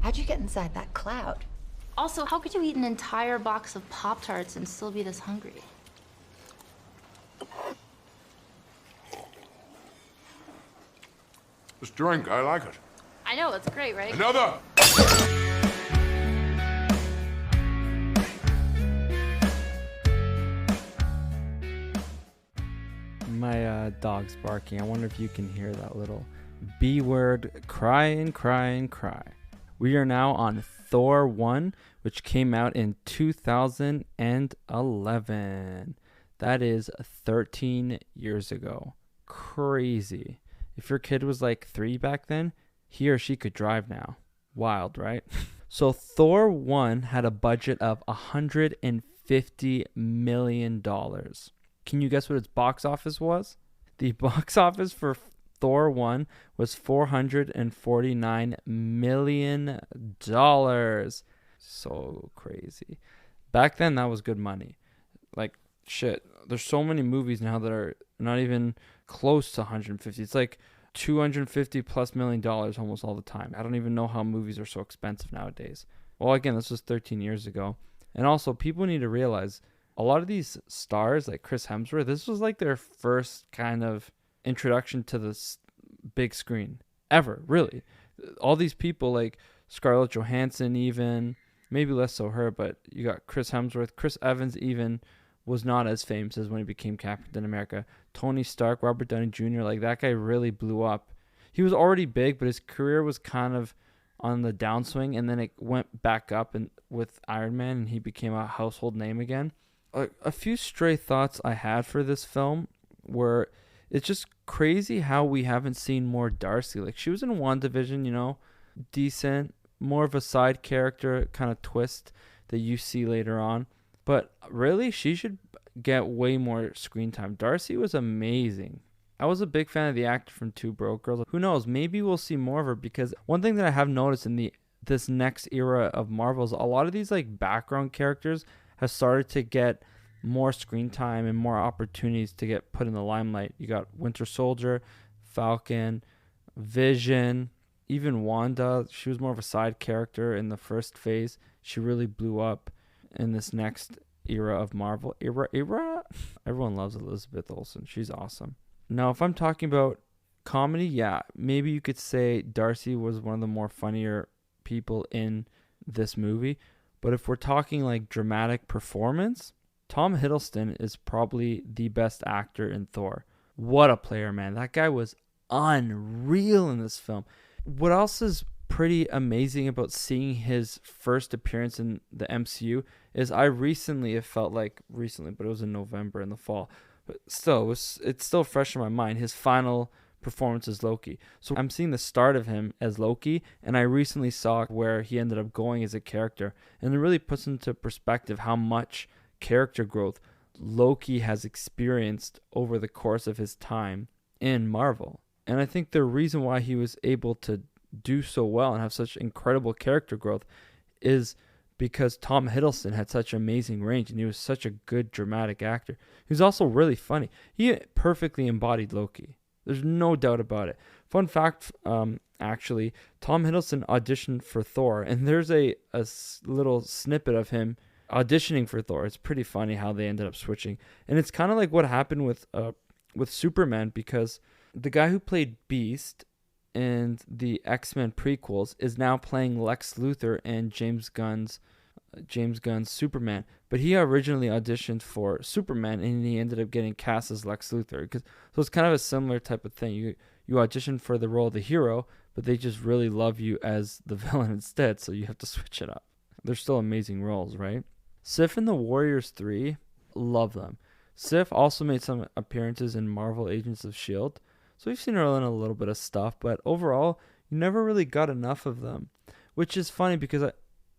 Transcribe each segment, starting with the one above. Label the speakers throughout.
Speaker 1: How'd you get inside that cloud?
Speaker 2: Also, how could you eat an entire box of Pop-Tarts and still be this hungry?
Speaker 3: This drink, I like it.
Speaker 2: I know, it's great, right?
Speaker 3: Another!
Speaker 4: My dog's barking. I wonder if you can hear that little B word cry and cry and cry. We are now on Thor 1, which came out in 2011. That is 13 years ago. Crazy. If your kid was like 3 back then, he or she could drive now. Wild, right? So Thor 1 had a budget of $150 million. Can you guess what its box office was? The box office for Thor 1 was $449 million. So crazy. Back then, that was good money. Like, shit. There's so many movies now that are not even close to 150. It's like $250+ million almost all the time. I don't even know how movies are so expensive nowadays. Well, again, this was 13 years ago. And also, people need to realize a lot of these stars, like Chris Hemsworth, this was like their first kind of introduction to this big screen ever, really. All these people like Scarlett Johansson, even, maybe less so her, but you got Chris Hemsworth. Chris Evans even was not as famous as when he became Captain America. Tony Stark, Robert Downey Jr., like that guy really blew up. He was already big, but his career was kind of on the downswing, and then it went back up and with Iron Man, and he became a household name again. A few stray thoughts I had for this film were, it's just crazy how we haven't seen more Darcy. Like, she was in WandaVision, you know, decent, more of a side character kind of twist that you see later on. But really, she should get way more screen time. Darcy was amazing. I was a big fan of the actor from Two Broke Girls. Who knows? Maybe we'll see more of her, because one thing that I have noticed in this next era of Marvel is a lot of these like background characters have started to get more screen time and more opportunities to get put in the limelight. You got Winter Soldier, Falcon, Vision, even Wanda. She was more of a side character in the first phase. She really blew up in this next era of Marvel. Era? Everyone loves Elizabeth Olsen. She's awesome. Now, if I'm talking about comedy, yeah, maybe you could say Darcy was one of the more funnier people in this movie. But if we're talking like dramatic performance, Tom Hiddleston is probably the best actor in Thor. What a player, man. That guy was unreal in this film. What else is pretty amazing about seeing his first appearance in the MCU is it felt like recently, but it was in November in the fall. But still, it's still fresh in my mind. His final performance as Loki. So I'm seeing the start of him as Loki, and I recently saw where he ended up going as a character, and it really puts into perspective how much character growth Loki has experienced over the course of his time in Marvel. And I think the reason why he was able to do so well and have such incredible character growth is because Tom Hiddleston had such amazing range, and he was such a good dramatic actor. He was also really funny. He perfectly embodied Loki. There's no doubt about it. Fun fact, actually, Tom Hiddleston auditioned for Thor, and there's a little snippet of him auditioning for Thor. It's pretty funny how they ended up switching. And it's kind of like what happened with Superman, because the guy who played Beast in the X-Men prequels is now playing Lex Luthor in James Gunn's Superman, but he originally auditioned for Superman, and he ended up getting cast as Lex Luthor. So it's kind of a similar type of thing. You audition for the role of the hero, but they just really love you as the villain instead, so you have to switch it up. They're still amazing roles, right? Sif in the Warriors 3, love them. Sif also made some appearances in Marvel Agents of S.H.I.E.L.D., so we've seen her in a little bit of stuff, but overall, you never really got enough of them, which is funny because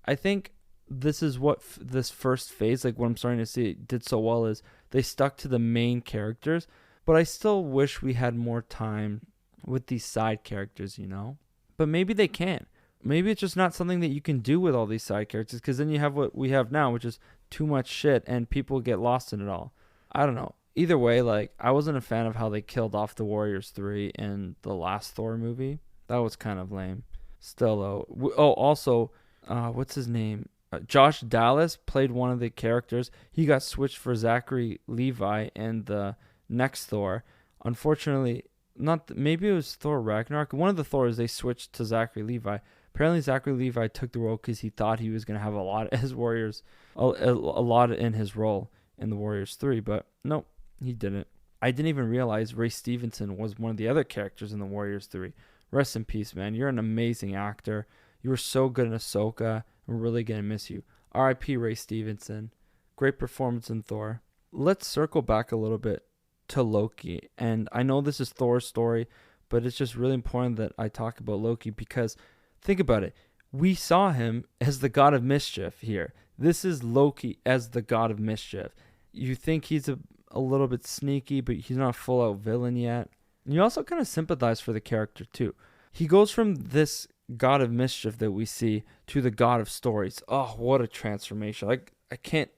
Speaker 4: I think this is what this first phase, like what I'm starting to see did so well, is they stuck to the main characters, but I still wish we had more time with these side characters, you know? But maybe they can. Maybe it's just not something that you can do with all these side characters, because then you have what we have now, which is too much shit, and people get lost in it all. I don't know. Either way, like, I wasn't a fan of how they killed off the Warriors 3 in the last Thor movie. That was kind of lame. still though. Also, what's his name? Josh Dallas played one of the characters. He got switched for Zachary Levi in the next Thor. Unfortunately, maybe it was Thor Ragnarok. One of the Thors they switched to Zachary Levi. Apparently, Zachary Levi took the role because he thought he was going to have a lot as Warriors, a lot in his role in the Warriors 3, but nope, he didn't. I didn't even realize Ray Stevenson was one of the other characters in the Warriors 3. Rest in peace, man. You're an amazing actor. You were so good in Ahsoka. I'm really going to miss you. R.I.P. Ray Stevenson. Great performance in Thor. Let's circle back a little bit to Loki. And I know this is Thor's story, but it's just really important that I talk about Loki because think about it. We saw him as the god of mischief here. This is Loki as the god of mischief. You think he's a little bit sneaky, but he's not a full-out villain yet. And you also kind of sympathize for the character, too. He goes from this god of mischief that we see to the god of stories. Oh, what a transformation. Like, I can't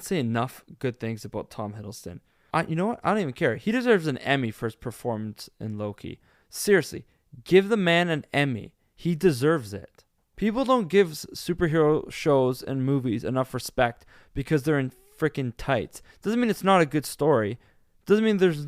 Speaker 4: say enough good things about Tom Hiddleston. You know what? I don't even care. He deserves an Emmy for his performance in Loki. Seriously, give the man an Emmy. He deserves it. People don't give superhero shows and movies enough respect because they're in freaking tights. Doesn't mean it's not a good story. Doesn't mean there's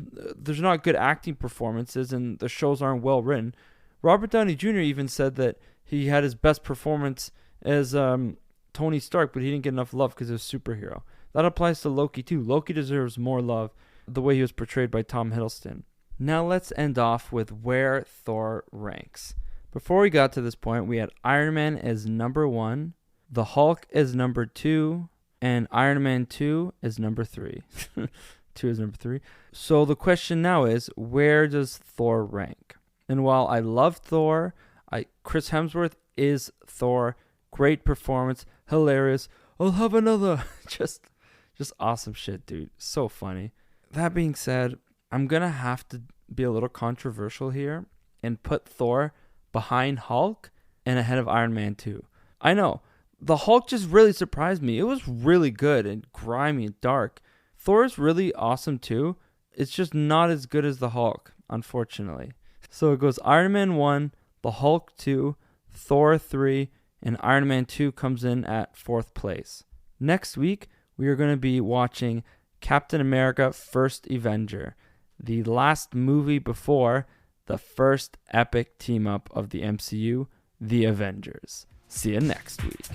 Speaker 4: not good acting performances and the shows aren't well written. Robert Downey Jr. even said that he had his best performance as Tony Stark, but he didn't get enough love because he was a superhero. That applies to Loki too. Loki deserves more love the way he was portrayed by Tom Hiddleston. Now let's end off with where Thor ranks. Before we got to this point, we had Iron Man as number 1, the Hulk as number 2, and Iron Man 2 is number 3. 2 is number 3. So the question now is, where does Thor rank? And while I love Thor, Chris Hemsworth is Thor. Great performance, hilarious. I'll have another. just awesome shit, dude. So funny. That being said, I'm going to have to be a little controversial here and put Thor behind Hulk and ahead of Iron Man 2. I know. The Hulk just really surprised me. It was really good and grimy and dark. Thor is really awesome too. It's just not as good as the Hulk, unfortunately. So it goes Iron Man 1, the Hulk 2, Thor 3, and Iron Man 2 comes in at 4th place. Next week, we are going to be watching Captain America First Avenger, the last movie before the first epic team-up of the MCU, The Avengers. See you next week.